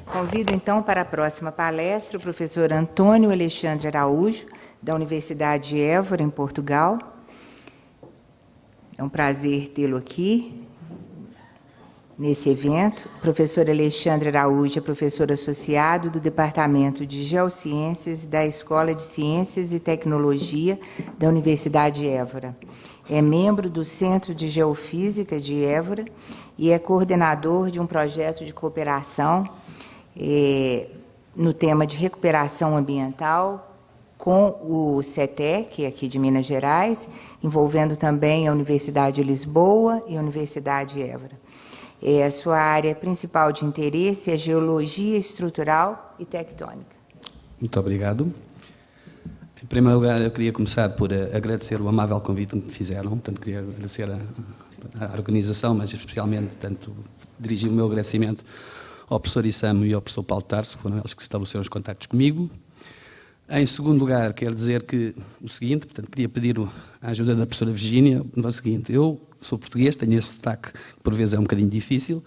Convido, então, para a próxima palestra o professor Antônio Alexandre Araújo, da Universidade de Évora, em Portugal. É um prazer tê-lo aqui, nesse evento. O professor Alexandre Araújo é professor associado do Departamento de Geociências da Escola de Ciências e Tecnologia da Universidade de Évora. É membro do Centro de Geofísica de Évora e é coordenador de um projeto de cooperação no tema de recuperação ambiental com o CETEC, aqui de Minas Gerais, envolvendo também a Universidade de Lisboa e a Universidade de Évora. A sua área principal de interesse é geologia estrutural e tectônica. Muito obrigado. Em primeiro lugar, eu queria começar por agradecer o amável convite que me fizeram. Portanto, queria agradecer à organização, mas especialmente dirigir o meu agradecimento ao professor Issamo e ao professor Paulo Tarso, que foram eles que estabeleceram os contactos comigo. Em segundo lugar, quero dizer que o seguinte, portanto, queria pedir a ajuda da professora Virgínia no seguinte: eu sou português, tenho esse sotaque que por vezes é um bocadinho difícil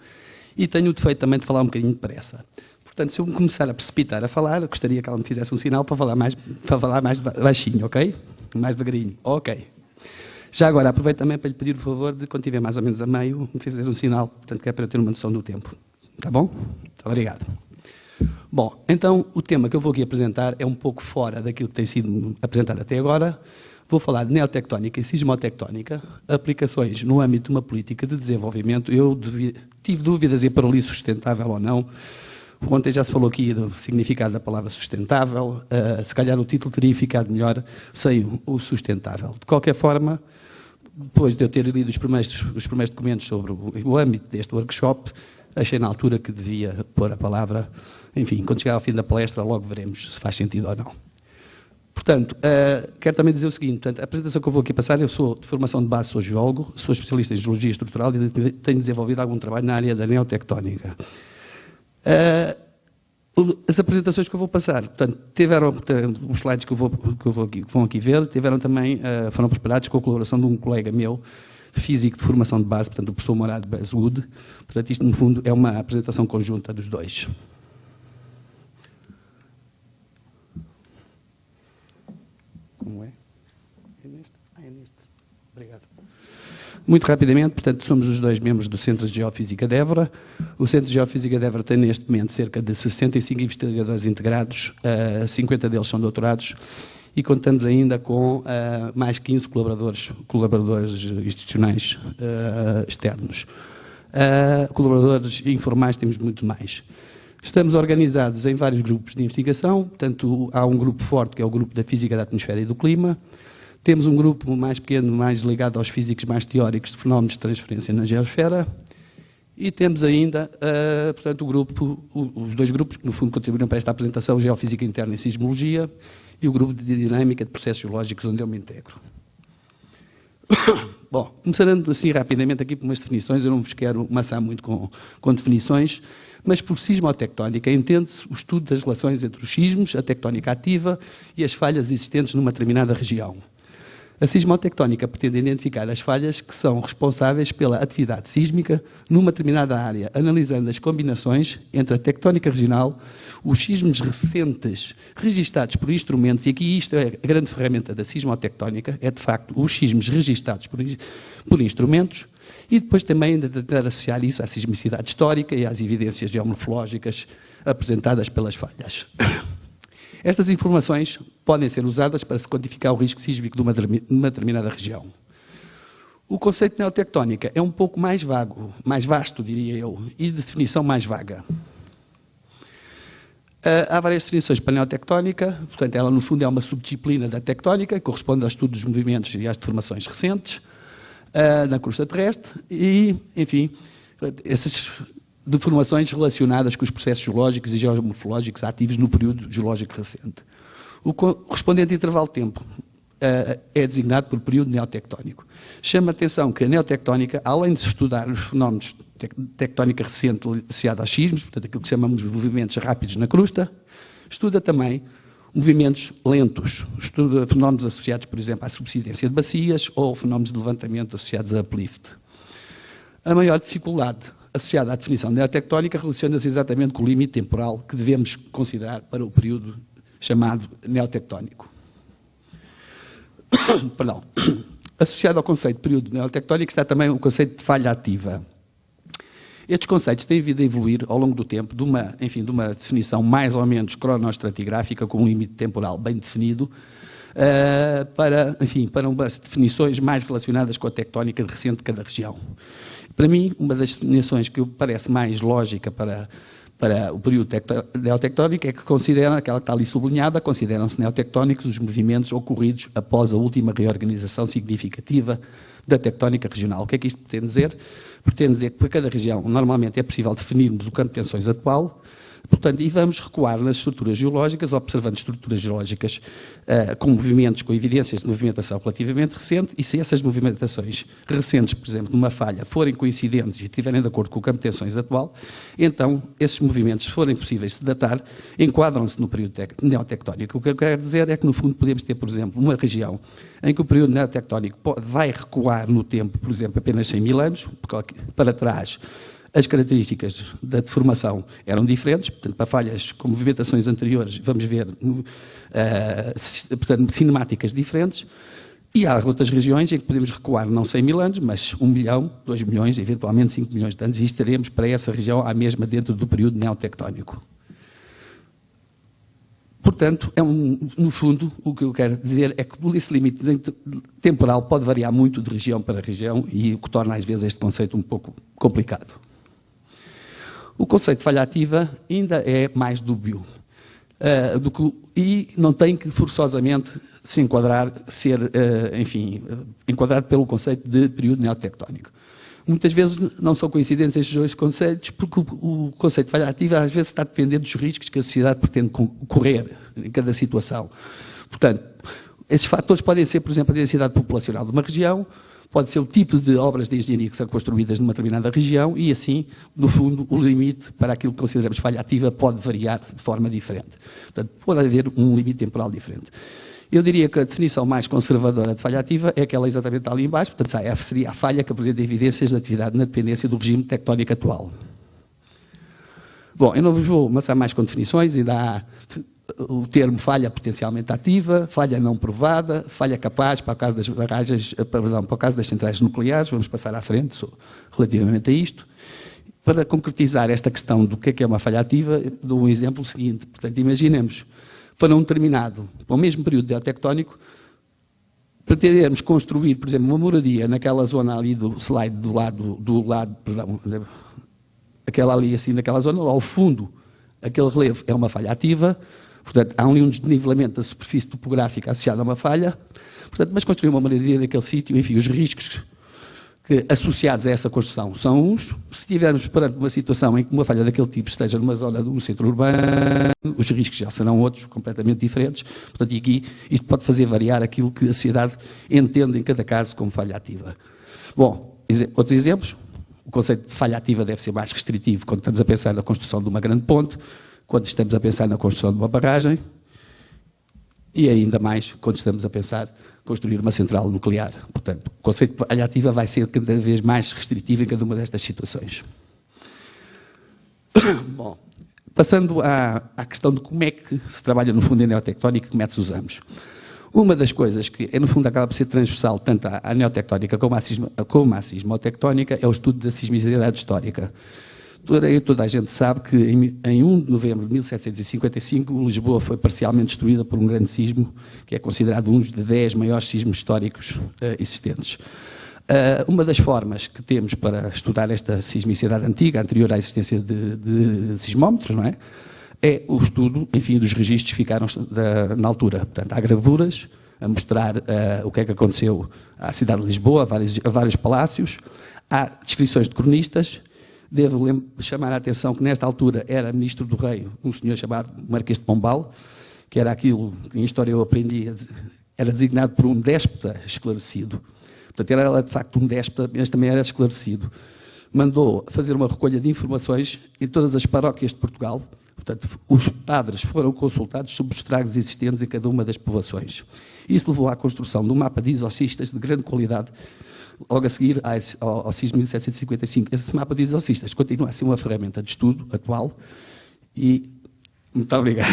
e tenho o defeito também de falar um bocadinho depressa. Portanto, se eu me começar a precipitar a falar, gostaria que ela me fizesse um sinal para falar mais baixinho, ok? Mais devagarinho, ok. Já agora, aproveito também para lhe pedir o favor de, quando estiver mais ou menos a meio, me fazer um sinal, portanto, que é para eu ter uma noção do tempo. Está bom? Muito obrigado. Bom, então, o tema que eu vou aqui apresentar é um pouco fora daquilo que tem sido apresentado até agora. Vou falar de neotectónica e sismotectónica, aplicações no âmbito de uma política de desenvolvimento. Eu tive dúvidas em paralelo sustentável ou não. Ontem já se falou aqui do significado da palavra sustentável. Se calhar o título teria ficado melhor sem o sustentável. De qualquer forma, depois de eu ter lido os primeiros documentos sobre o âmbito deste workshop, achei na altura que devia pôr a palavra. Enfim, quando chegar ao fim da palestra, logo veremos se faz sentido ou não. Portanto, quero também dizer o seguinte: portanto, a apresentação que eu vou aqui passar, eu sou de formação de base, sou geólogo, sou especialista em geologia estrutural e tenho desenvolvido algum trabalho na área da neotectónica. As apresentações que eu vou passar, portanto, os slides que vão aqui ver, foram preparados com a colaboração de um colega meu, físico de formação de base, portanto, o professor Morado Bezwood. Portanto, isto, no fundo, é uma apresentação conjunta dos dois. Como é? É neste? É neste. Obrigado. Muito rapidamente, portanto, somos os dois membros do Centro de Geofísica de Évora. O Centro de Geofísica de Évora tem, neste momento, cerca de 65 investigadores integrados, 50 deles são doutorados, e contamos ainda com mais 15 colaboradores institucionais externos. Colaboradores informais temos muito mais. Estamos organizados em vários grupos de investigação, portanto, há um grupo forte, que é o grupo da Física da Atmosfera e do Clima. Temos um grupo mais pequeno, mais ligado aos físicos mais teóricos de fenómenos de transferência na geosfera. E temos ainda, portanto, os dois grupos que, no fundo, contribuíram para esta apresentação: Geofísica Interna e Sismologia, e o grupo de Dinâmica de Processos Geológicos, onde eu me integro. Bom, começando assim rapidamente aqui por umas definições, eu não vos quero maçar muito com definições, mas por sismotectónica entende-se o estudo das relações entre os sismos, a tectónica ativa e as falhas existentes numa determinada região. A sismotectónica pretende identificar as falhas que são responsáveis pela atividade sísmica numa determinada área, analisando as combinações entre a tectónica regional, os sismos recentes registados por instrumentos, e aqui isto é a grande ferramenta da sismotectónica, é de facto os sismos registados por instrumentos, e depois também de tentar associar isso à sismicidade histórica e às evidências geomorfológicas apresentadas pelas falhas. Estas informações podem ser usadas para se quantificar o risco sísmico de uma determinada região. O conceito de neotectónica é um pouco mais vago, mais vasto, diria eu, e de definição mais vaga. Há várias definições para a neotectónica, portanto, ela no fundo é uma subdisciplina da tectónica, que corresponde ao estudo dos movimentos e às deformações recentes na crosta terrestre e, enfim, essas deformações relacionadas com os processos geológicos e geomorfológicos ativos no período geológico recente. O correspondente intervalo de tempo é designado por período neotectónico. Chama a atenção que a neotectónica, além de se estudar os fenómenos de tectónica recente associados aos sismos, portanto aquilo que chamamos de movimentos rápidos na crosta, estuda também movimentos lentos, estuda fenómenos associados, por exemplo, à subsidência de bacias ou fenómenos de levantamento associados a uplift. A maior dificuldade associada à definição neotectónica relaciona-se exatamente com o limite temporal que devemos considerar para o período chamado neotectónico. Perdão. Associado ao conceito de período neotectónico está também o conceito de falha ativa. Estes conceitos têm vindo a evoluir ao longo do tempo de uma definição mais ou menos cronoestratigráfica, com um limite temporal bem definido, para umas definições mais relacionadas com a tectónica recente de cada região. Para mim, uma das definições que parece mais lógica para o período neotectónico é que considera, aquela que está ali sublinhada, consideram-se neotectónicos os movimentos ocorridos após a última reorganização significativa da tectónica regional. O que é que isto pretende dizer? Pretende dizer que para cada região normalmente é possível definirmos o campo de tensões atual, portanto, e vamos recuar nas estruturas geológicas, observando estruturas geológicas com movimentos, com evidências de movimentação relativamente recente, e se essas movimentações recentes, por exemplo, numa falha, forem coincidentes e estiverem de acordo com o campo de tensões atual, então esses movimentos, se forem possíveis de datar, enquadram-se no período neotectónico. O que eu quero dizer é que, no fundo, podemos ter, por exemplo, uma região em que o período neotectónico vai recuar no tempo, por exemplo, apenas 100 mil anos, porque para trás as características da deformação eram diferentes, portanto, para falhas com movimentações anteriores, vamos ver, portanto, cinemáticas diferentes, e há outras regiões em que podemos recuar não 100 mil anos, mas 1 milhão, 2 milhões, eventualmente 5 milhões de anos, e estaremos para essa região à mesma dentro do período neotectónico. Portanto, no fundo, o que eu quero dizer é que esse limite temporal pode variar muito de região para região, e o que torna às vezes este conceito um pouco complicado. O conceito de falha ativa ainda é mais dúbio e não tem que forçosamente se enquadrar, enquadrado pelo conceito de período neotectónico. Muitas vezes não são coincidentes estes dois conceitos, porque o conceito de falha ativa às vezes está dependendo dos riscos que a sociedade pretende correr em cada situação. Portanto, esses fatores podem ser, por exemplo, a densidade populacional de uma região, pode ser o tipo de obras de engenharia que são construídas numa determinada região e, assim, no fundo, o limite para aquilo que consideramos falha ativa pode variar de forma diferente. Portanto, pode haver um limite temporal diferente. Eu diria que a definição mais conservadora de falha ativa é aquela exatamente ali embaixo, portanto, seria a falha que apresenta evidências de atividade na dependência do regime tectónico atual. Bom, eu não vos vou amassar mais com definições, ainda há o termo falha potencialmente ativa, falha não provada, falha capaz para o caso das barragens, perdão, para o caso das centrais nucleares, vamos passar à frente relativamente a isto. Para concretizar esta questão do que é uma falha ativa, dou um exemplo seguinte. Portanto, imaginemos, para o mesmo período neotectónico, pretendermos construir, por exemplo, uma moradia naquela zona ali do slide, aquela ali assim, naquela zona, ao fundo, aquele relevo é uma falha ativa, portanto, há ali um desnivelamento da superfície topográfica associado a uma falha, portanto, mas construir uma moradia naquele sítio, enfim, os riscos associados a essa construção são uns. Se estivermos perante uma situação em que uma falha daquele tipo esteja numa zona de um centro urbano, os riscos já serão outros, completamente diferentes. Portanto, e aqui isto pode fazer variar aquilo que a sociedade entende em cada caso como falha ativa. Bom, outros exemplos. O conceito de falha ativa deve ser mais restritivo quando estamos a pensar na construção de uma grande ponte, quando estamos a pensar na construção de uma barragem e ainda mais quando estamos a pensar construir uma central nuclear. Portanto, o conceito de falha ativa vai ser cada vez mais restritivo em cada uma destas situações. Bom, passando à questão de como é que se trabalha no fundo em neotectónica e que métodos usamos. Uma das coisas que, no fundo, acaba por ser transversal tanto à neotectónica como à sismotectónica é o estudo da sismicidade histórica. Toda a gente sabe que em 1 de novembro de 1755, Lisboa foi parcialmente destruída por um grande sismo, que é considerado um dos 10 maiores sismos históricos existentes. Uma das formas que temos para estudar esta sismicidade antiga, anterior à existência de sismómetros, não é? É o estudo, enfim, dos registros que ficaram na altura. Portanto, há gravuras a mostrar o que é que aconteceu à cidade de Lisboa, a vários palácios, há descrições de cronistas. Devo chamar a atenção que nesta altura era ministro do rei um senhor chamado Marquês de Pombal, que era aquilo que em história eu aprendi, era designado por um déspota esclarecido. Portanto, era de facto um déspota, mas também era esclarecido. Mandou fazer uma recolha de informações em todas as paróquias de Portugal. Portanto, os padres foram consultados sobre os estragos existentes em cada uma das povoações. Isso levou à construção de um mapa de exorcistas de grande qualidade, Logo a seguir ao sismo de 1755. Esse mapa de exorcistas continua a ser uma ferramenta de estudo atual e... Muito obrigado.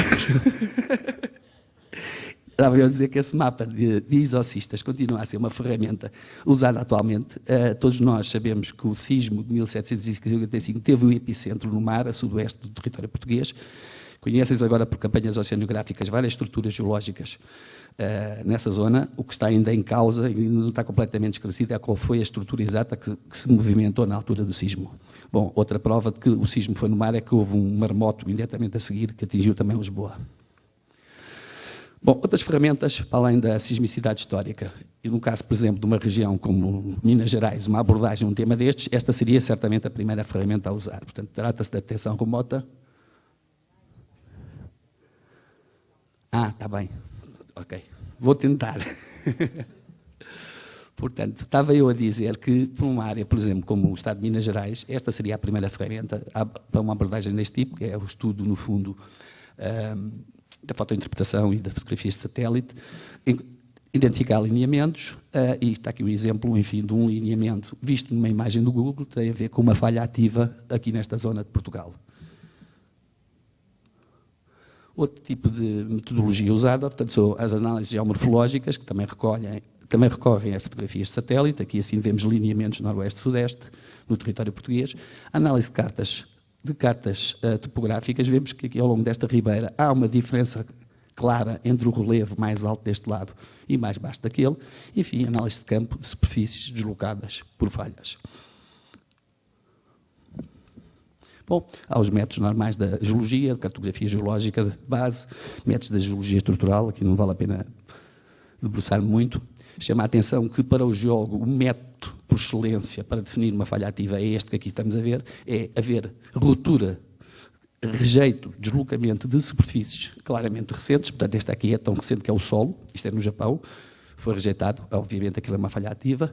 Estava eu a dizer que esse mapa de exorcistas continua a ser uma ferramenta usada atualmente. Todos nós sabemos que o sismo de 1755 teve o epicentro no mar, a sudoeste do território português. Conhecem-se agora por campanhas oceanográficas várias estruturas geológicas nessa zona. O que está ainda em causa, e não está completamente esclarecido, é qual foi a estrutura exata que se movimentou na altura do sismo. Bom, outra prova de que o sismo foi no mar é que houve um maremoto imediatamente a seguir que atingiu também Lisboa. Bom, outras ferramentas, além da sismicidade histórica, e no caso, por exemplo, de uma região como Minas Gerais, uma abordagem, um tema destes, esta seria certamente a primeira ferramenta a usar. Portanto, trata-se da detecção remota. Está bem. Ok. Vou tentar. Portanto, estava eu a dizer que, para uma área, por exemplo, como o Estado de Minas Gerais, esta seria a primeira ferramenta para uma abordagem deste tipo, que é o estudo, no fundo, da fotointerpretação e das fotografias de satélite, identificar alinhamentos, e está aqui um exemplo, enfim, de um alinhamento visto numa imagem do Google, que tem a ver com uma falha ativa aqui nesta zona de Portugal. Outro tipo de metodologia usada, portanto, são as análises geomorfológicas, que também recorrem a fotografias de satélite. Aqui assim vemos lineamentos noroeste-sudeste no território português. A análise de cartas topográficas, vemos que aqui ao longo desta ribeira há uma diferença clara entre o relevo mais alto deste lado e mais baixo daquele. Enfim, análise de campo de superfícies deslocadas por falhas. Bom, há os métodos normais da geologia, de cartografia geológica de base, métodos da geologia estrutural, aqui não vale a pena debruçar muito. Chama a atenção que para o geólogo o método por excelência para definir uma falha ativa é este que aqui estamos a ver, é haver ruptura, rejeito, deslocamento de superfícies claramente recentes, portanto esta aqui é tão recente que é o solo, isto é no Japão, foi rejeitado, obviamente aquilo é uma falha ativa.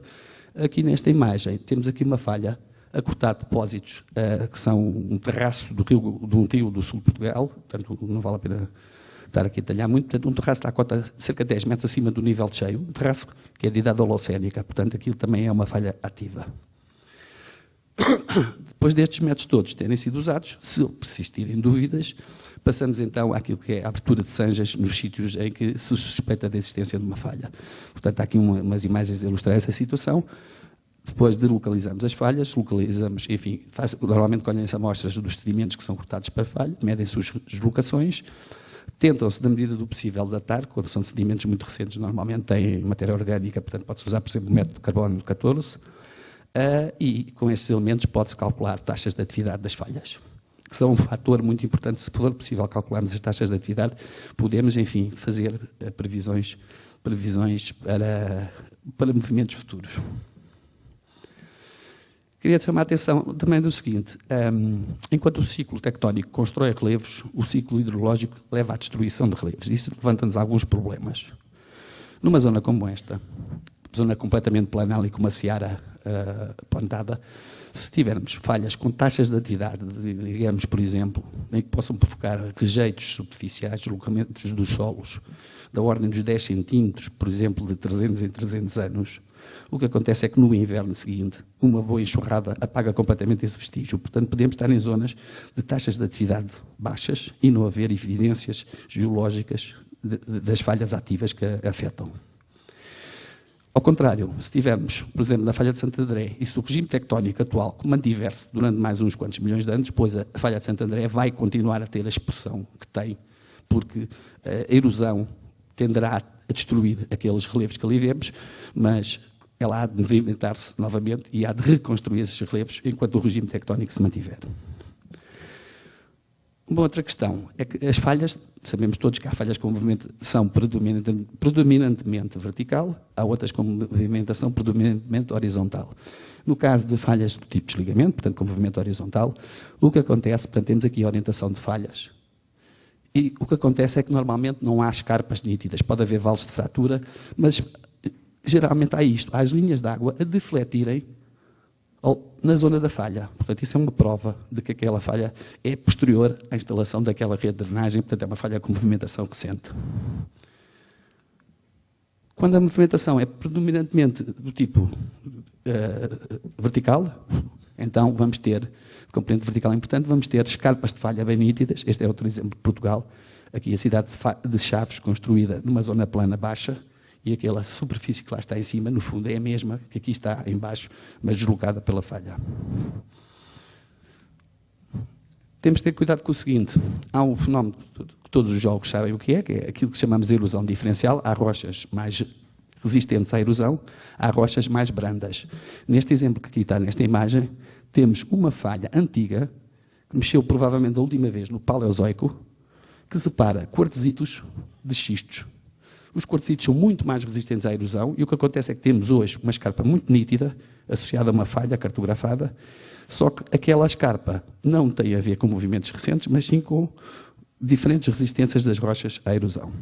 Aqui nesta imagem temos aqui uma falha a cortar depósitos que são um terraço de um rio do sul de Portugal, portanto não vale a pena estar aqui a detalhar muito. Portanto, um terraço está a cota cerca de 10 metros acima do nível de cheio, um terraço que é de idade holocénica, portanto aquilo também é uma falha ativa. Depois destes métodos todos terem sido usados, se persistirem dúvidas, passamos então àquilo que é a abertura de zanjas nos sítios em que se suspeita da existência de uma falha. Portanto, há aqui umas imagens a ilustrar essa situação. Depois de localizarmos as falhas, enfim, normalmente colhem-se amostras dos sedimentos que são cortados para falha, medem-se as deslocações, tentam-se, na medida do possível, datar, quando são sedimentos muito recentes, normalmente têm matéria orgânica, portanto pode-se usar, por exemplo, o método de carbono 14, e com estes elementos pode-se calcular taxas de atividade das falhas, que são um fator muito importante. Se for possível calcularmos as taxas de atividade, podemos, enfim, fazer previsões para movimentos futuros. Queria chamar a atenção também do seguinte, enquanto o ciclo tectónico constrói relevos, o ciclo hidrológico leva à destruição de relevos. Isso levanta-nos alguns problemas. Numa zona como esta, zona completamente planal e com uma seara plantada, se tivermos falhas com taxas de atividade, digamos, por exemplo, em que possam provocar rejeitos superficiais, deslocamentos dos solos, da ordem dos 10 centímetros, por exemplo, de 300 em 300 anos, o que acontece é que no inverno seguinte, uma boa enxurrada apaga completamente esse vestígio. Portanto, podemos estar em zonas de taxas de atividade baixas e não haver evidências geológicas das falhas ativas que a afetam. Ao contrário, se tivermos, por exemplo, na falha de Santo André, e se o regime tectónico atual mantiver-se durante mais uns quantos milhões de anos, depois a falha de Santo André vai continuar a ter a expressão que tem, porque a erosão tenderá a destruir aqueles relevos que ali vemos, mas ela há de movimentar-se novamente e há de reconstruir esses relevos enquanto o regime tectónico se mantiver. Uma outra questão é que as falhas, sabemos todos que há falhas com movimentação predominantemente vertical, há outras com movimentação predominantemente horizontal. No caso de falhas do tipo desligamento, portanto com movimento horizontal, o que acontece, portanto temos aqui a orientação de falhas, e o que acontece é que normalmente não há escarpas nítidas, pode haver vales de fratura, mas geralmente há isto, há as linhas de água a defletirem na zona da falha. Portanto, isso é uma prova de que aquela falha é posterior à instalação daquela rede de drenagem, portanto é uma falha com movimentação recente. Quando a movimentação é predominantemente do tipo vertical, então vamos ter, componente vertical importante, vamos ter escarpas de falha bem nítidas. Este é outro exemplo de Portugal. Aqui a cidade de Chaves, construída numa zona plana baixa, e aquela superfície que lá está em cima, no fundo, é a mesma que aqui está em baixo, mas deslocada pela falha. Temos de ter cuidado com o seguinte: há um fenómeno que todos os geólogos sabem o que é aquilo que chamamos de erosão diferencial. Há rochas mais resistentes à erosão, há rochas mais brandas. Neste exemplo que aqui está nesta imagem, temos uma falha antiga, que mexeu provavelmente a última vez no Paleozoico, que separa quartzitos de xistos. Os quartzitos são muito mais resistentes à erosão e o que acontece é que temos hoje uma escarpa muito nítida, associada a uma falha cartografada, só que aquela escarpa não tem a ver com movimentos recentes, mas sim com diferentes resistências das rochas à erosão.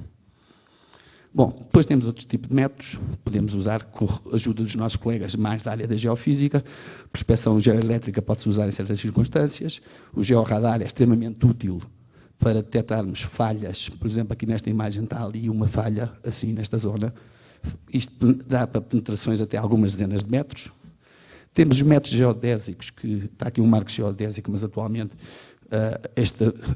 Bom, depois temos outros tipos de métodos, podemos usar com a ajuda dos nossos colegas mais da área da geofísica. Prospeção geoelétrica pode-se usar em certas circunstâncias. O georradar é extremamente útil para detectarmos falhas. Por exemplo, aqui nesta imagem está ali uma falha, assim, nesta zona. Isto dá para penetrações até algumas dezenas de metros. Temos os métodos geodésicos, que está aqui um marco geodésico, mas atualmente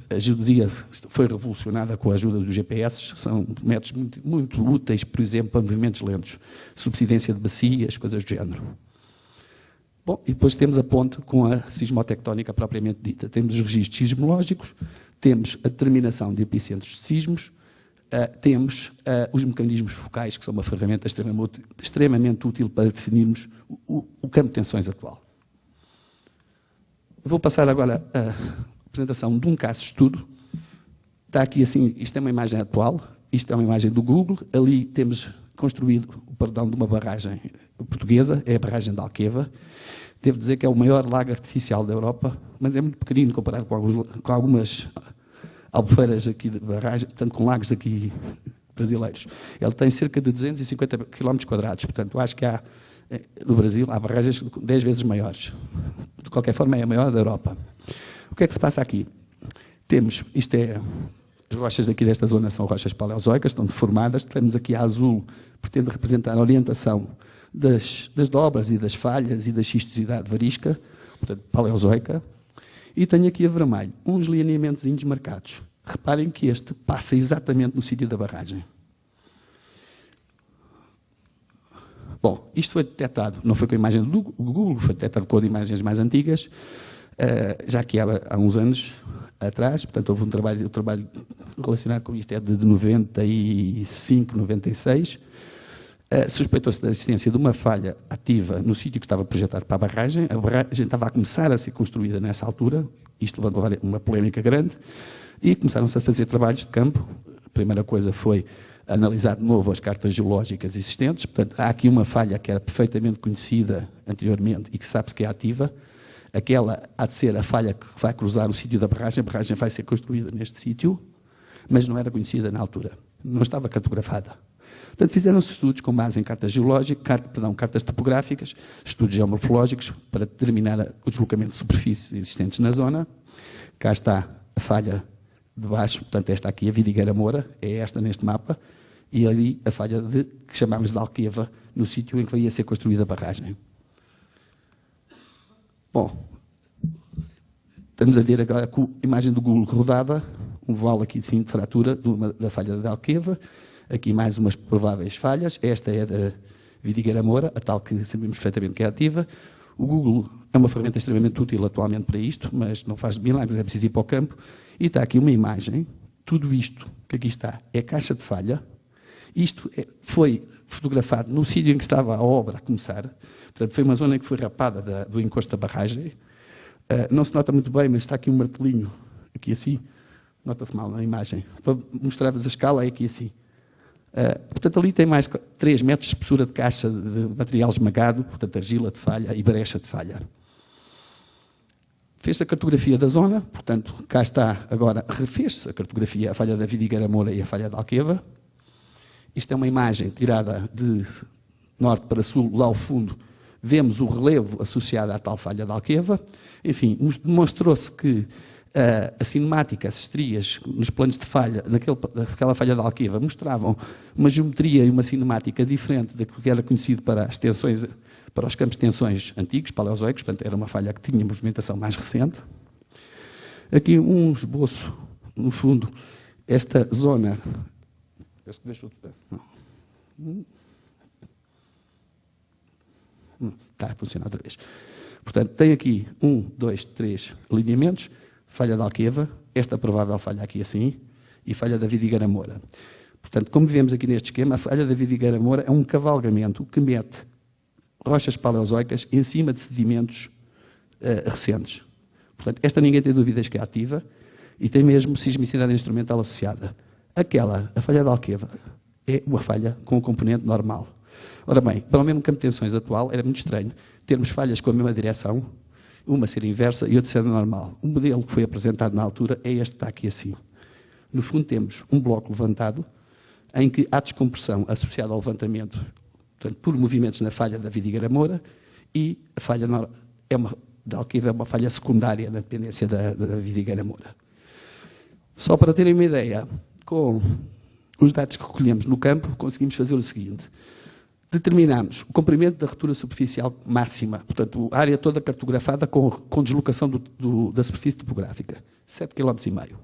a geodesia foi revolucionada com a ajuda dos GPS. São métodos muito úteis, por exemplo, para movimentos lentos, subsidência de bacias, coisas do género. Bom, e depois temos a ponte com a sismotectónica propriamente dita. Temos os registros sismológicos, temos a determinação de epicentros de sismos, temos os mecanismos focais, que são uma ferramenta extremamente útil para definirmos o campo de tensões atual. Vou passar agora a apresentação de um caso de estudo. Está aqui assim, isto é uma imagem atual, isto é uma imagem do Google, ali temos construído o perdão de uma barragem portuguesa, é a barragem de Alqueva. Devo dizer que é o maior lago artificial da Europa, mas é muito pequenino comparado com algumas albufeiras aqui de barragem, portanto com lagos aqui brasileiros. Ele tem cerca de 250 km², portanto acho que há, no Brasil, há barragens 10 vezes maiores. De qualquer forma é a maior da Europa. O que é que se passa aqui? Temos, isto é, as rochas aqui desta zona são rochas paleozoicas, estão deformadas, temos aqui a azul, pretende representar a orientação das dobras e das falhas e da xistosidade varisca, portanto paleozoica, e tenho aqui a vermelho uns lineamentos marcados. Reparem que este passa exatamente no sítio da barragem. Bom, isto foi detectado, não foi com a imagem do Google, foi detectado com imagens mais antigas, já que há uns anos atrás, portanto houve um trabalho relacionado com isto, é de 95, 96, suspeitou-se da existência de uma falha ativa no sítio que estava projetado para a barragem estava a começar a ser construída nessa altura, isto levantou uma polémica grande, e começaram-se a fazer trabalhos de campo. A primeira coisa foi analisar de novo as cartas geológicas existentes, portanto há aqui uma falha que era perfeitamente conhecida anteriormente e que sabe-se que é ativa. Aquela há de ser a falha que vai cruzar o sítio da barragem, a barragem vai ser construída neste sítio, mas não era conhecida na altura, não estava cartografada. Portanto, fizeram-se estudos com base em cartas geológicas, cartas topográficas, estudos geomorfológicos para determinar o deslocamento de superfícies existentes na zona. Cá está a falha de baixo, portanto esta aqui, a Vidigueira Moura, é esta neste mapa, e ali a falha que chamamos de Alqueva, no sítio em que ia ser construída a barragem. Bom, estamos a ver agora com a imagem do Google rodada, um vale aqui sim de fratura da falha de Alqueva, aqui mais umas prováveis falhas, esta é da Vidigueira Moura, a tal que sabemos perfeitamente que é ativa. O Google é uma ferramenta extremamente útil atualmente para isto, mas não faz milagres, é preciso ir para o campo. E está aqui uma imagem, tudo isto que aqui está é caixa de falha, isto foi fotografado no sítio em que estava a obra a começar, portanto foi uma zona que foi rapada do encosto da barragem, não se nota muito bem, mas está aqui um martelinho, aqui assim, nota-se mal na imagem, para mostrar-vos a escala é aqui assim. Portanto ali tem mais 3 metros de espessura de caixa de material esmagado, portanto argila de falha e brecha de falha. Fez-se a cartografia da zona, portanto cá está agora, refez-se a cartografia, a falha da Vidigueira Moura e a falha de Alqueva. Isto é uma imagem tirada de norte para sul, lá ao fundo, vemos o relevo associado à tal falha de Alqueva. Enfim, demonstrou-se que A cinemática, as estrias, nos planos de falha, naquela falha de Alquiva, mostravam uma geometria e uma cinemática diferente do que era conhecido para as tensões, para os campos de tensões antigos, paleozoicos, portanto era uma falha que tinha movimentação mais recente. Aqui um esboço, no fundo, esta zona... Está a funcionar outra vez. Portanto, tem aqui 1, 2, 3 alinhamentos, falha de Alqueva, esta provável falha aqui assim, e falha da Vidigueira Moura. Portanto, como vemos aqui neste esquema, a falha da Vidigueira Moura é um cavalgamento que mete rochas paleozoicas em cima de sedimentos recentes. Portanto, esta ninguém tem dúvidas que é ativa e tem mesmo sismicidade instrumental associada. A falha de Alqueva, é uma falha com um componente normal. Ora bem, para o mesmo campo de tensões atual, era muito estranho termos falhas com a mesma direção, uma ser inversa e outra ser normal. O modelo que foi apresentado na altura é este que está aqui assim. No fundo, temos um bloco levantado, em que há descompressão associada ao levantamento, portanto, por movimentos na falha da Vidigueira Moura, e a falha da Alquiva é uma falha secundária na dependência da Vidigueira Moura. Só para terem uma ideia, com os dados que recolhemos no campo, conseguimos fazer o seguinte. Determinamos o comprimento da ruptura superficial máxima, portanto, a área toda cartografada com deslocação da superfície topográfica, 7,5 km.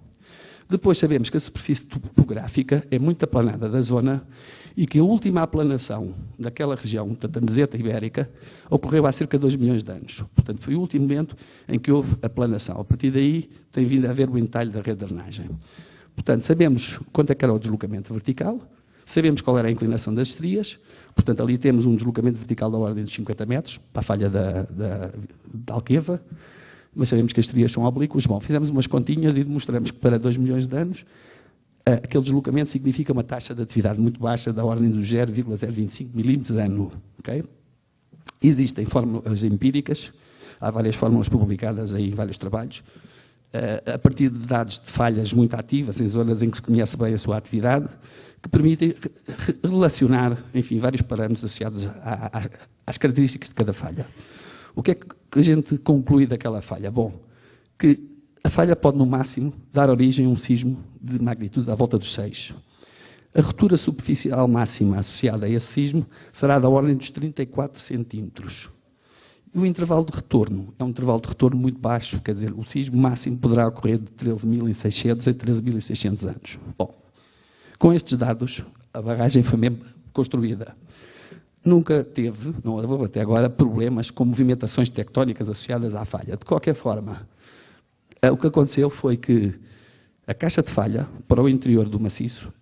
Depois sabemos que a superfície topográfica é muito aplanada da zona e que a última aplanação daquela região, portanto, a meseta ibérica, ocorreu há cerca de 2 milhões de anos. Portanto, foi o último momento em que houve aplanação. A partir daí, tem vindo a haver o entalhe da rede de drenagem. Portanto, sabemos quanto é que era o deslocamento vertical, sabemos qual era a inclinação das estrias, portanto, ali temos um deslocamento vertical da ordem de 50 metros, para a falha da Alqueva, mas sabemos que as estrias são oblíquas. Bom, fizemos umas continhas e demonstramos que para 2 milhões de anos, aquele deslocamento significa uma taxa de atividade muito baixa, da ordem dos 0,025 milímetros de ano. Okay? Existem fórmulas empíricas, há várias fórmulas publicadas em vários trabalhos, a partir de dados de falhas muito ativas, em zonas em que se conhece bem a sua atividade, que permitem relacionar, enfim, vários parâmetros associados às características de cada falha. O que é que a gente conclui daquela falha? Bom, que a falha pode, no máximo, dar origem a um sismo de magnitude à volta dos 6. A ruptura superficial máxima associada a esse sismo será da ordem dos 34 centímetros. E o intervalo de retorno é um intervalo de retorno muito baixo, quer dizer, o sismo máximo poderá ocorrer de 13.600 a 13.600 anos. Bom, com estes dados, a barragem foi mesmo construída. Nunca teve, não houve até agora, problemas com movimentações tectónicas associadas à falha. De qualquer forma, o que aconteceu foi que a caixa de falha, para o interior do maciço,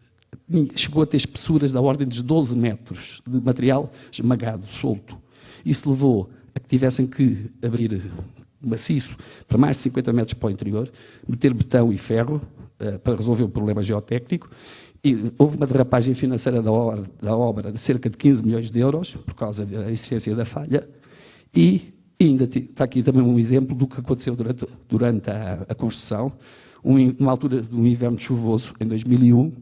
chegou a ter espessuras da ordem dos 12 metros de material esmagado, solto. Isso levou a que tivessem que abrir maciço para mais de 50 metros para o interior, meter betão e ferro para resolver o problema geotécnico. E houve uma derrapagem financeira da obra de cerca de 15 milhões de euros, por causa da existência da falha, e ainda está aqui também um exemplo do que aconteceu durante a construção, numa altura de um inverno chuvoso, em 2001,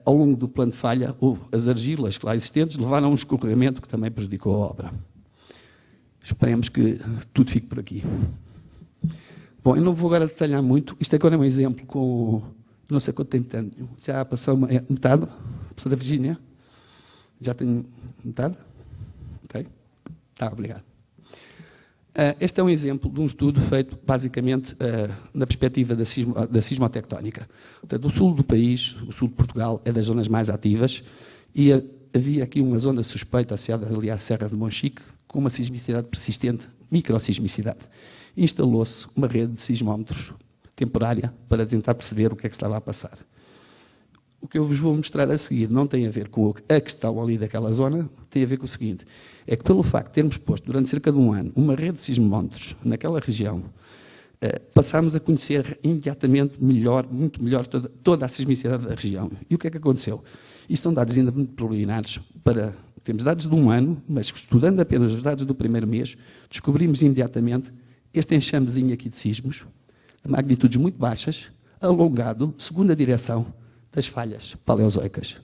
ao longo do plano de falha, as argilas lá existentes levaram a um escorregamento que também prejudicou a obra. Esperemos que tudo fique por aqui. Bom, eu não vou agora detalhar muito, isto agora é um exemplo com... Não sei quanto tempo tenho. Já passou metade? Professora Virgínia? Já tenho metade? Ok? Tá, obrigado. Este é um exemplo de um estudo feito, basicamente, na perspectiva da sismotectónica. Portanto, o sul do país, o sul de Portugal, é das zonas mais ativas e havia aqui uma zona suspeita associada ali à Serra de Monchique, com uma sismicidade persistente, microsismicidade. Instalou-se uma rede de sismómetros temporária para tentar perceber o que é que se estava a passar. O que eu vos vou mostrar a seguir não tem a ver com a questão ali daquela zona, tem a ver com o seguinte, é que pelo facto de termos posto durante cerca de um ano uma rede de sismómetros naquela região, passámos a conhecer imediatamente melhor, muito melhor, toda a sismicidade da região. E o que é que aconteceu? Isto são dados ainda muito preliminares temos dados de um ano, mas estudando apenas os dados do primeiro mês, descobrimos imediatamente este enxamezinho aqui de sismos, de magnitudes muito baixas, alongado, segundo a direção das falhas paleozoicas.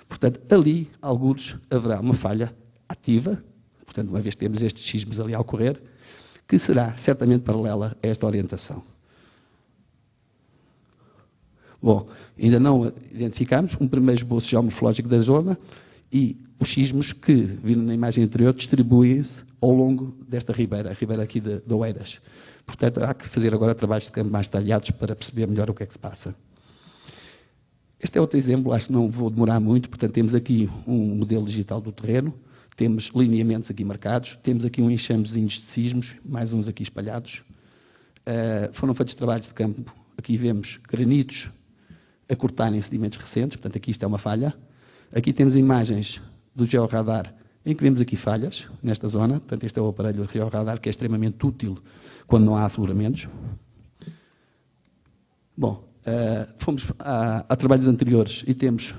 Portanto, ali, algures, haverá uma falha ativa, portanto, uma vez que temos estes sismos ali a ocorrer, que será certamente paralela a esta orientação. Bom, ainda não identificamos um primeiro esboço geomorfológico da zona e os sismos que, viram na imagem anterior, distribuem-se ao longo desta ribeira, a ribeira aqui de Oeiras. Portanto, há que fazer agora trabalhos de campo mais detalhados para perceber melhor o que é que se passa. Este é outro exemplo, acho que não vou demorar muito, portanto, temos aqui um modelo digital do terreno, temos lineamentos aqui marcados, temos aqui um enxamezinho de sismos, mais uns aqui espalhados. Foram feitos trabalhos de campo, aqui vemos granitos a cortarem sedimentos recentes, portanto, aqui isto é uma falha. Aqui temos imagens do georradar, em que vemos aqui falhas, nesta zona. Portanto, este é o aparelho georradar, que é extremamente útil quando não há afloramentos. Bom, fomos a trabalhos anteriores e temos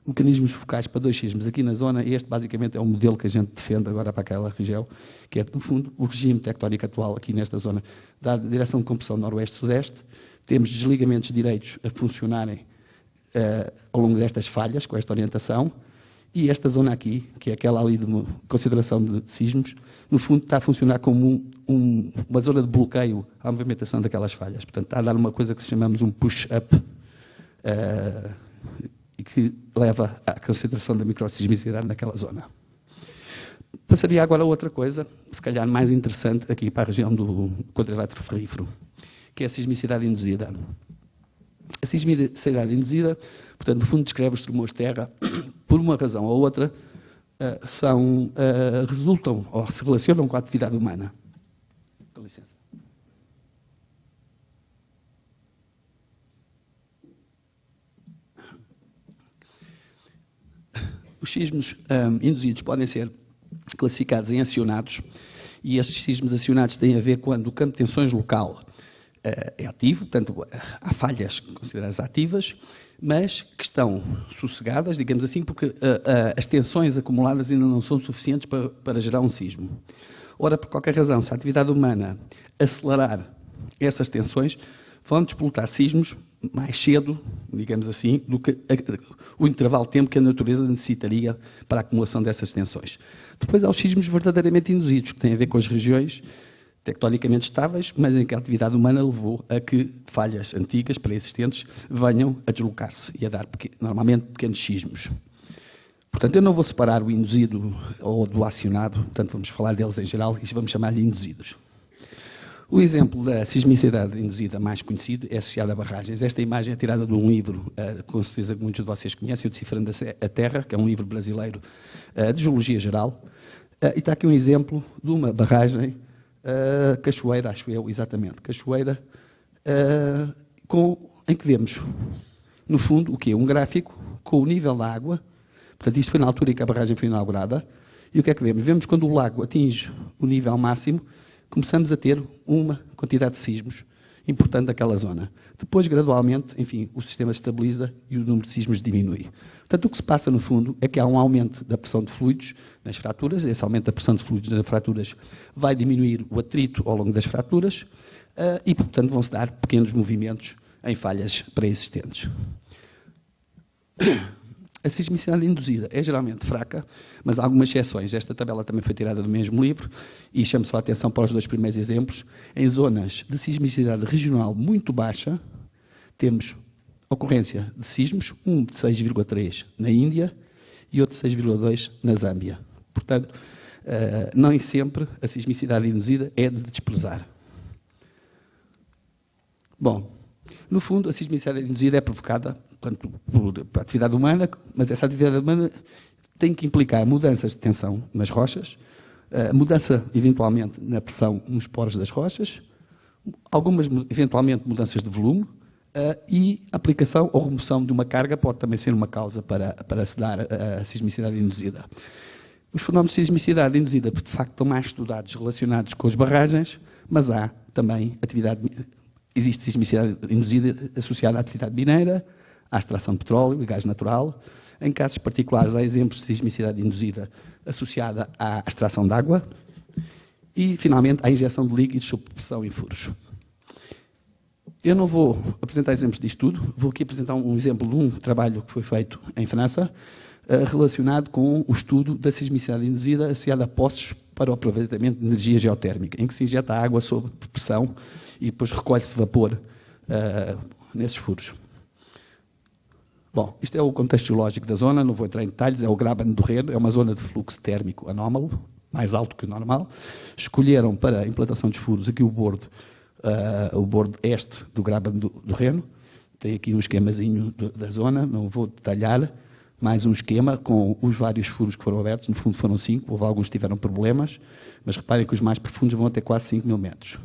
mecanismos focais para 2 sismos aqui na zona. Este, basicamente, é o modelo que a gente defende agora para aquela região, que é, no fundo, o regime tectónico atual aqui nesta zona, da direção de compressão noroeste-sudeste. Temos desligamentos direitos a funcionarem ao longo destas falhas, com esta orientação, e esta zona aqui, que é aquela ali de consideração de sismos, no fundo está a funcionar como uma zona de bloqueio à movimentação daquelas falhas. Portanto, está a dar uma coisa que chamamos um push-up, e que leva à consideração da microsismicidade naquela zona. Passaria agora a outra coisa, se calhar mais interessante, aqui para a região do quadrilátero ferrífero, que é a sismicidade induzida. A sismicidade induzida, portanto, no fundo, descreve os tremores de terra, por uma razão ou outra, resultam ou se relacionam com a atividade humana. Com licença. Os sismos induzidos podem ser classificados em acionados, e estes sismos acionados têm a ver quando o campo de tensões local é ativo, portanto, há falhas consideradas ativas, mas que estão sossegadas, digamos assim, porque as tensões acumuladas ainda não são suficientes para gerar um sismo. Ora, por qualquer razão, se a atividade humana acelerar essas tensões, vão despolutar sismos mais cedo, digamos assim, do que o intervalo de tempo que a natureza necessitaria para a acumulação dessas tensões. Depois há os sismos verdadeiramente induzidos, que têm a ver com as regiões tectonicamente estáveis, mas em que a atividade humana levou a que falhas antigas, pré-existentes, venham a deslocar-se e a dar, normalmente, pequenos sismos. Portanto, eu não vou separar o induzido ou do acionado, portanto, vamos falar deles em geral e vamos chamar-lhe induzidos. O exemplo da sismicidade induzida mais conhecido é associado a barragens. Esta imagem é tirada de um livro, com certeza que muitos de vocês conhecem, o Decifrando a Terra, que é um livro brasileiro de geologia geral. E está aqui um exemplo de uma barragem, Cachoeira, acho eu, exatamente, Cachoeira, em que vemos, no fundo, o quê? Um gráfico com o nível da água. Portanto, isto foi na altura em que a barragem foi inaugurada. E o que é que vemos? Vemos quando o lago atinge o nível máximo, começamos a ter uma quantidade de sismos importante daquela zona. Depois, gradualmente, enfim, o sistema se estabiliza e o número de sismos diminui. Portanto, o que se passa, no fundo, é que há um aumento da pressão de fluidos nas fraturas. Esse aumento da pressão de fluidos nas fraturas vai diminuir o atrito ao longo das fraturas e, portanto, vão-se dar pequenos movimentos em falhas pré-existentes. A sismicidade induzida é geralmente fraca, mas há algumas exceções. Esta tabela também foi tirada do mesmo livro e chamo só a atenção para os 2 primeiros exemplos. Em zonas de sismicidade regional muito baixa, temos ocorrência de sismos, um de 6,3 na Índia e outro de 6,2 na Zâmbia. Portanto, nem sempre a sismicidade induzida é de desprezar. Bom, no fundo, a sismicidade induzida é provocada, portanto, por atividade humana, mas essa atividade humana tem que implicar mudanças de tensão nas rochas, mudança, eventualmente, na pressão nos poros das rochas, algumas, eventualmente, mudanças de volume e aplicação ou remoção de uma carga pode também ser uma causa para se dar a sismicidade induzida. Os fenómenos de sismicidade induzida, de facto, estão mais estudados relacionados com as barragens, mas há também existe sismicidade induzida associada à atividade mineira, à extração de petróleo e gás natural. Em casos particulares, há exemplos de sismicidade induzida associada à extração de água e, finalmente, à injeção de líquidos sob pressão em furos. Eu não vou apresentar exemplos disto tudo, vou aqui apresentar um exemplo de um trabalho que foi feito em França relacionado com o estudo da sismicidade induzida associada a poços para o aproveitamento de energia geotérmica, em que se injeta água sob pressão e depois recolhe-se vapor nesses furos. Bom, isto é o contexto geológico da zona, não vou entrar em detalhes, é o Graben do Reno, é uma zona de fluxo térmico anómalo, mais alto que o normal. Escolheram para a implantação dos furos aqui o bordo este do Graben do Reno. Tem aqui um esquemazinho da zona, não vou detalhar. Mais um esquema com os vários furos que foram abertos, no fundo foram 5, houve alguns que tiveram problemas, mas reparem que os mais profundos vão até quase 5 mil metros.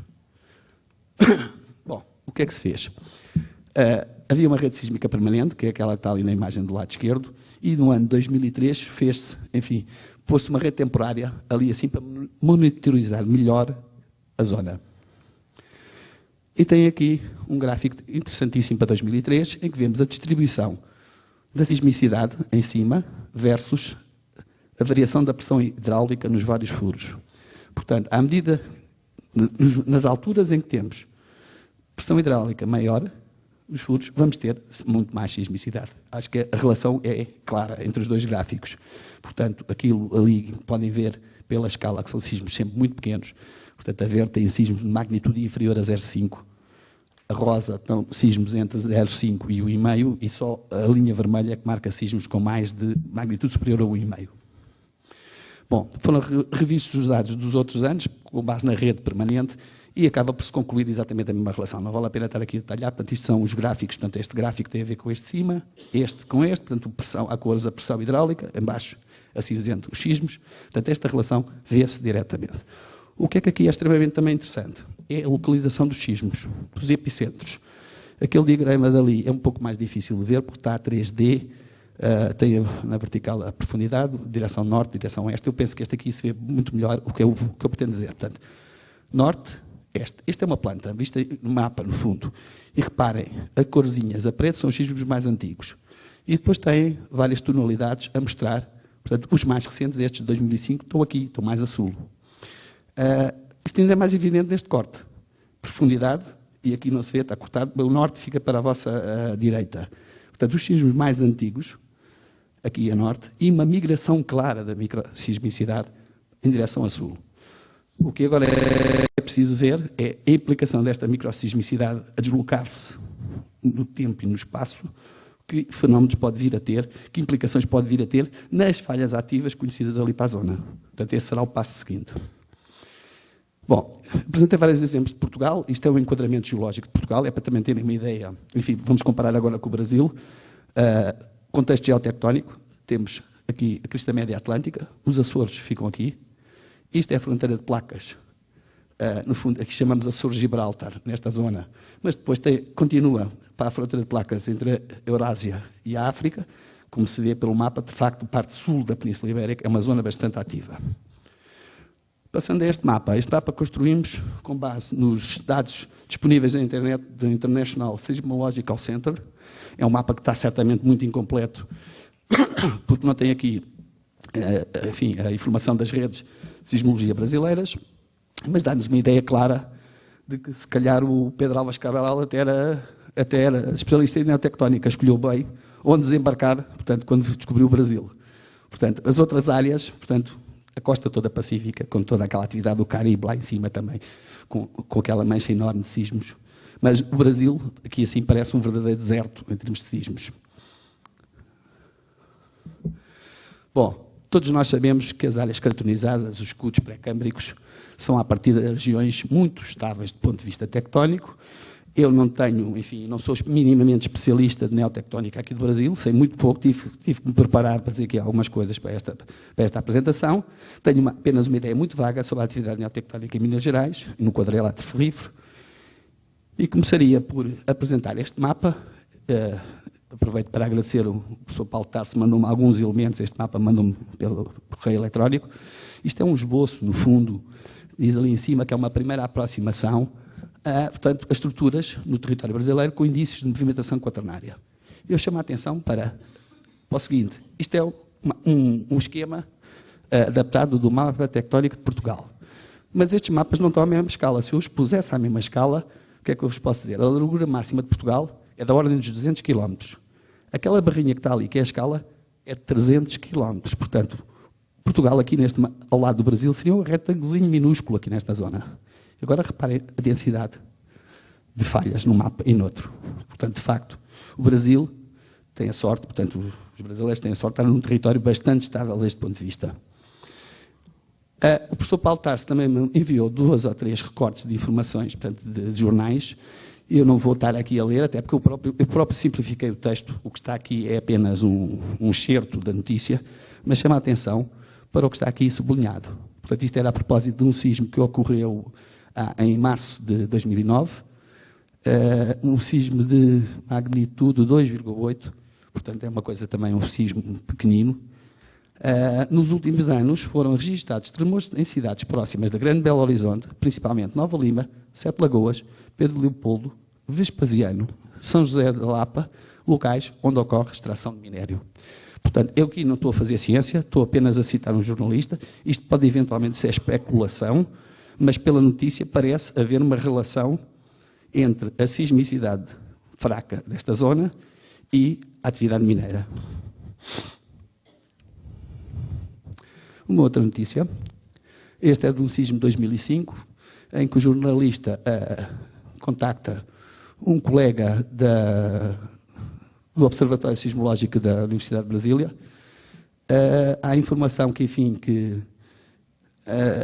Bom, o que é que se fez? Havia uma rede sísmica permanente, que é aquela que está ali na imagem do lado esquerdo, e no ano de 2003 fez-se, enfim, pôs-se uma rede temporária ali assim para monitorizar melhor a zona. E tem aqui um gráfico interessantíssimo para 2003, em que vemos a distribuição da sismicidade em cima versus a variação da pressão hidráulica nos vários furos. Portanto, à medida, nas alturas em que temos pressão hidráulica maior nos furos, vamos ter muito mais sismicidade. Acho que a relação é clara entre os dois gráficos. Portanto, aquilo ali podem ver pela escala que são sismos sempre muito pequenos. Portanto, a verde tem sismos de magnitude inferior a 0,5. A rosa estão sismos entre 0,5 e 1,5 e só a linha vermelha é que marca sismos com mais de magnitude superior a 1,5. Bom, foram revistos os dados dos outros anos, com base na rede permanente, e acaba por se concluir exatamente a mesma relação. Não vale a pena estar aqui a detalhar, portanto, isto são os gráficos, portanto, este gráfico tem a ver com este de cima, este com este, portanto, há cores a pressão hidráulica, em baixo, a cinzento, os sismos, portanto, esta relação vê-se diretamente. O que é que aqui é extremamente também interessante? É a localização dos sismos, dos epicentros. Aquele diagrama dali é um pouco mais difícil de ver, porque está a 3D, tem na vertical a profundidade, direção norte, direção oeste. Eu penso que este aqui se vê muito melhor o que eu pretendo dizer. Portanto, norte, este. Este é uma planta, vista no mapa, no fundo. E reparem, a corzinhas, a preto, são os sismos mais antigos. E depois tem várias tonalidades a mostrar. Portanto, os mais recentes, estes de 2005, estão aqui, estão mais a sul. Isto ainda é mais evidente neste corte. Profundidade, e aqui não se vê, está cortado, o norte fica para a vossa direita. Portanto, os sismos mais antigos, aqui a norte, e uma migração clara da microsismicidade em direção a sul. O que agora é preciso ver é a implicação desta microsismicidade a deslocar-se no tempo e no espaço, que fenómenos pode vir a ter, que implicações pode vir a ter nas falhas ativas conhecidas ali para a zona. Portanto, esse será o passo seguinte. Bom, apresentei vários exemplos de Portugal. Isto é o enquadramento geológico de Portugal, é para também terem uma ideia. Enfim, vamos comparar agora com o Brasil. Contexto geotectónico, temos aqui a crista média atlântica, os Açores ficam aqui. Isto é a fronteira de placas. No fundo, aqui chamamos Açores Gibraltar, nesta zona. Mas depois continua para a fronteira de placas entre a Eurásia e a África. Como se vê pelo mapa, de facto, a parte sul da Península Ibérica é uma zona bastante ativa. Passando a este mapa construímos com base nos dados disponíveis na internet do International Seismological Center. É um mapa que está certamente muito incompleto, porque não tem aqui, enfim, a informação das redes de sismologia brasileiras, mas dá-nos uma ideia clara de que, se calhar, o Pedro Álvares Cabral até era especialista em neotectónica, escolheu bem onde desembarcar, portanto, quando descobriu o Brasil. Portanto, as outras áreas, portanto, a costa toda pacífica, com toda aquela atividade do Caribe lá em cima também, com aquela mancha enorme de sismos. Mas o Brasil, aqui assim, parece um verdadeiro deserto em termos de sismos. Bom, todos nós sabemos que as áreas cartonizadas, os escudos pré-câmbricos, são a partir de regiões muito estáveis do ponto de vista tectónico. Eu não tenho, enfim, não sou minimamente especialista de neotectónica aqui do Brasil, sei muito pouco, tive que me preparar para dizer aqui algumas coisas para esta apresentação. Tenho apenas uma ideia muito vaga sobre a atividade neotectónica em Minas Gerais, no quadrilátero ferrífero, e começaria por apresentar este mapa. Aproveito para agradecer o professor Paulo Tarso, mandou-me alguns elementos, este mapa mandou-me pelo correio eletrónico. Isto é um esboço, no fundo, diz ali em cima que é uma primeira aproximação portanto, as estruturas no território brasileiro com indícios de movimentação quaternária. Eu chamo a atenção para o seguinte, isto é um esquema adaptado do mapa tectónico de Portugal. Mas estes mapas não estão à mesma escala. Se eu os pusesse à mesma escala, o que é que eu vos posso dizer? A largura máxima de Portugal é da ordem dos 200 km. Aquela barrinha que está ali, que é a escala, é de 300 km. Portanto, Portugal aqui ao lado do Brasil seria um retângulozinho minúsculo aqui nesta zona. Agora reparem a densidade de falhas num mapa e noutro. Portanto, de facto, o Brasil têm a sorte, portanto, os brasileiros têm a sorte de estar num território bastante estável deste ponto de vista. O professor Paulo Tarso também me enviou 2 ou 3 recortes de informações, portanto, de jornais. Eu não vou estar aqui a ler, até porque eu próprio simplifiquei o texto. O que está aqui é apenas um excerto da notícia, mas chama a atenção para o que está aqui sublinhado. Portanto, isto era a propósito de um sismo que ocorreu em março de 2009, um sismo de magnitude 2,8, portanto é uma coisa também, um sismo pequenino. Nos últimos anos foram registados tremores em cidades próximas da Grande Belo Horizonte, principalmente Nova Lima, Sete Lagoas, Pedro Leopoldo, Vespasiano, São José da Lapa, locais onde ocorre extração de minério. Portanto, eu aqui não estou a fazer ciência, estou apenas a citar um jornalista. Isto pode eventualmente ser especulação, mas pela notícia parece haver uma relação entre a sismicidade fraca desta zona e a atividade mineira. Uma outra notícia, este é de um sismo de 2005, em que o jornalista contacta um colega do Observatório Sismológico da Universidade de Brasília. Há informação que, enfim,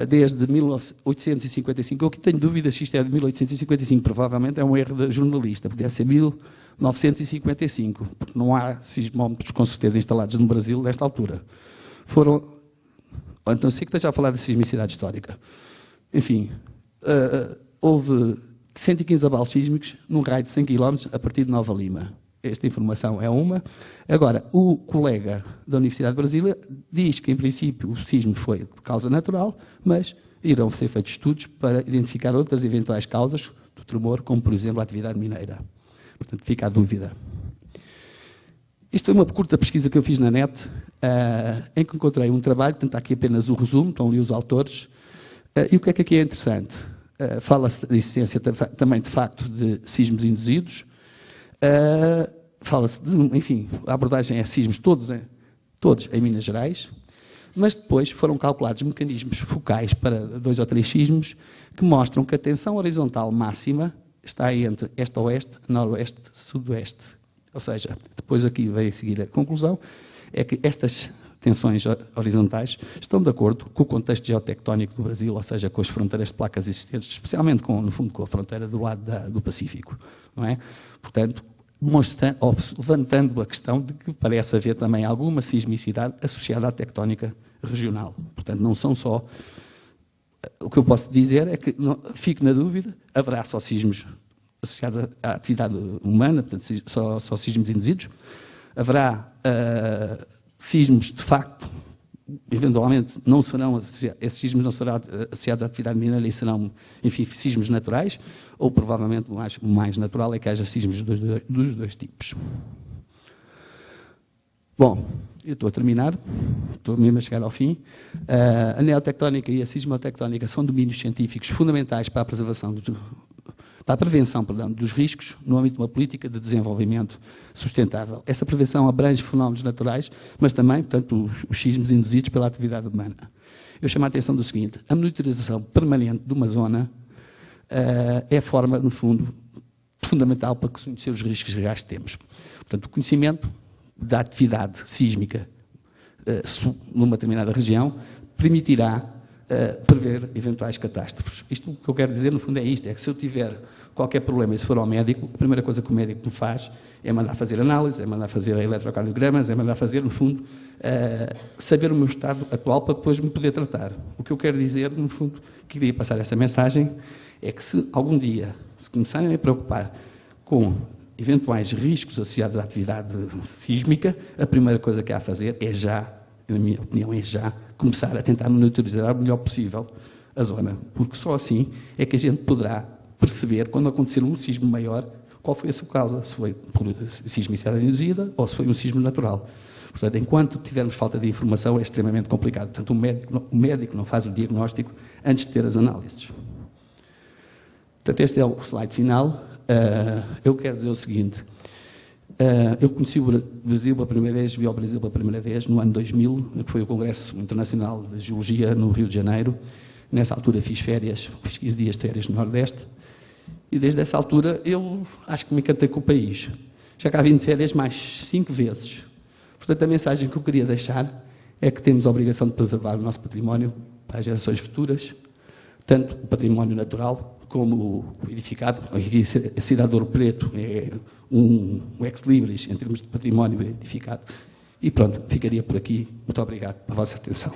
desde 1855, eu que tenho dúvidas se isto é de 1855, provavelmente é um erro de jornalista, porque deve ser 1955, porque não há sismómetros com certeza instalados no Brasil nesta altura. Então sei que esteja a falar de sismicidade histórica. Enfim, houve 115 abalos sísmicos num raio de 100 km a partir de Nova Lima. Esta informação é uma. Agora, o colega da Universidade de Brasília diz que, em princípio, o sismo foi por causa natural, mas irão ser feitos estudos para identificar outras eventuais causas do tremor, como, por exemplo, a atividade mineira. Portanto, fica a dúvida. Isto foi uma curta pesquisa que eu fiz na net, em que encontrei um trabalho, portanto, aqui apenas o resumo, estão ali os autores, e o que é que aqui é interessante? Fala-se da existência também, de facto, de sismos induzidos, fala-se de, enfim, a abordagem é sismos todos em Minas Gerais, mas depois foram calculados mecanismos focais para 2 ou 3 sismos que mostram que a tensão horizontal máxima está entre este-oeste, noroeste, sudoeste. Ou seja, depois aqui veio a seguir a conclusão, é que estas tensões horizontais estão de acordo com o contexto geotectónico do Brasil, ou seja, com as fronteiras de placas existentes, especialmente, no fundo, com a fronteira do lado do Pacífico. Não é? Portanto, levantando a questão de que parece haver também alguma sismicidade associada à tectónica regional. Portanto, não são só... O que eu posso dizer é que, fico na dúvida, haverá só sismos associados à atividade humana, portanto, só sismos induzidos. Haverá sismos, de facto, eventualmente não serão, esses sismos não serão associados à atividade mineira e serão, enfim, sismos naturais, ou provavelmente o mais natural é que haja sismos dos dois tipos. Bom, eu estou a terminar, estou mesmo a chegar ao fim. A neotectónica e a sismotectónica são domínios científicos fundamentais para a prevenção dos riscos no âmbito de uma política de desenvolvimento sustentável. Essa prevenção abrange fenómenos naturais, mas também, portanto, os sismos induzidos pela atividade humana. Eu chamo a atenção do seguinte: a monitorização permanente de uma zona é a forma, no fundo, fundamental para conhecer os riscos reais que temos. Portanto, o conhecimento da atividade sísmica numa determinada região permitirá prever eventuais catástrofes. Isto, o que eu quero dizer, no fundo, é isto: é que se eu tiver qualquer problema e se for ao médico, a primeira coisa que o médico me faz é mandar fazer análise, é mandar fazer eletrocardiogramas, é mandar fazer, no fundo, saber o meu estado atual para depois me poder tratar. O que eu quero dizer, no fundo, queria passar essa mensagem, é que se algum dia se começarem a preocupar com eventuais riscos associados à atividade sísmica, a primeira coisa que há a fazer é já, na minha opinião, é já começar a tentar monitorizar o melhor possível a zona, porque só assim é que a gente poderá perceber, quando acontecer um sismo maior, qual foi a sua causa, se foi por sismicidade induzida ou se foi um sismo natural. Portanto, enquanto tivermos falta de informação, é extremamente complicado. Portanto, o médico não faz o diagnóstico antes de ter as análises. Portanto, este é o slide final. Eu quero dizer o seguinte: eu conheci o Brasil pela primeira vez, vi ao Brasil pela primeira vez no ano 2000, que foi o Congresso Internacional de Geologia no Rio de Janeiro. Nessa altura fiz 15 dias de férias no Nordeste, e desde essa altura eu acho que me encantei com o país. Já cá vim de férias mais 5 vezes. Portanto, a mensagem que eu queria deixar é que temos a obrigação de preservar o nosso património para as gerações futuras, tanto o património natural como o edificado. Aqui a cidade de Ouro Preto é um ex-libris em termos de património edificado. E pronto, ficaria por aqui. Muito obrigado pela vossa atenção.